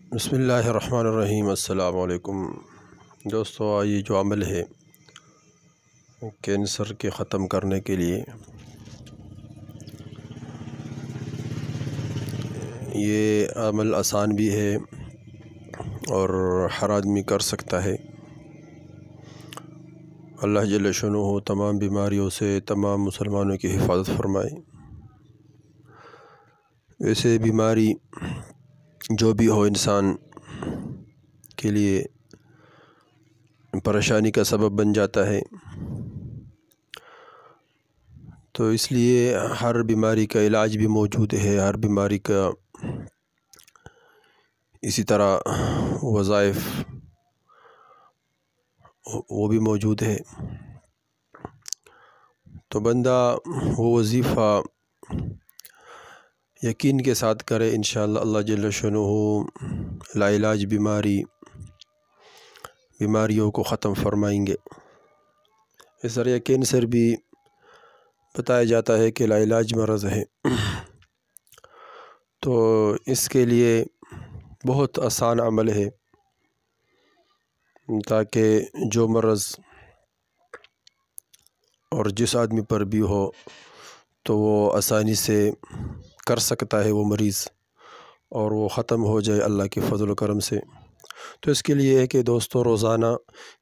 بسم اللہ الرحمن الرحیم۔ السلام علیکم دوستو، یہ جو عمل ہے کینسر کے ختم کرنے کے لیے، یہ عمل آسان بھی ہے اور ہر آدمی کر سکتا ہے۔ اللہ جل شانہ تمام بیماریوں سے تمام مسلمانوں کی حفاظت فرمائے۔ ویسے بیماری جو بھی ہو انسان کے لیے پریشانی کا سبب بن جاتا ہے، تو اس لیے ہر بیماری کا علاج بھی موجود ہے، ہر بیماری کا اسی طرح وظائف وہ بھی موجود ہے۔ تو بندہ وہ وظیفہ یقین کے ساتھ کرے، انشاءاللہ اللہ جل شانہ لا علاج بیماریوں کو ختم فرمائیں گے۔ اس طرح کینسر بھی بتایا جاتا ہے کہ لا علاج مرض ہے، تو اس کے لیے بہت آسان عمل ہے تاکہ جو مرض اور جس آدمی پر بھی ہو تو وہ آسانی سے کر سکتا ہے وہ مریض، اور وہ ختم ہو جائے اللہ کے فضل و کرم سے۔ تو اس کے لیے ہے کہ دوستو روزانہ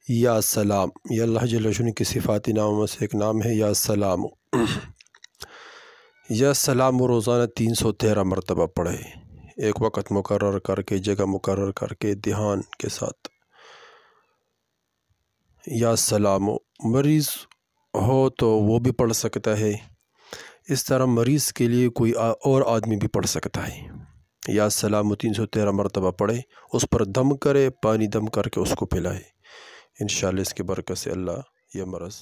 یا سلام، یہ اللہ جل شانہ کی صفاتی ناموں میں سے ایک نام ہے یا سلام، یا سلام روزانہ 313 مرتبہ پڑھے، ایک وقت مقرر کر کے، جگہ مقرر کر کے، دھیان کے ساتھ۔ یا سلام مریض ہو تو وہ بھی پڑھ سکتا ہے، اس طرح مریض کے لیے کوئی اور آدمی بھی پڑھ سکتا ہے۔ یا سلام 313 مرتبہ پڑھے، اس پر دم کرے، پانی دم کر کے اس کو پلائے، انشاءاللہ اس کی برکت سے اللہ یہ مرض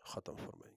ختم فرمائے۔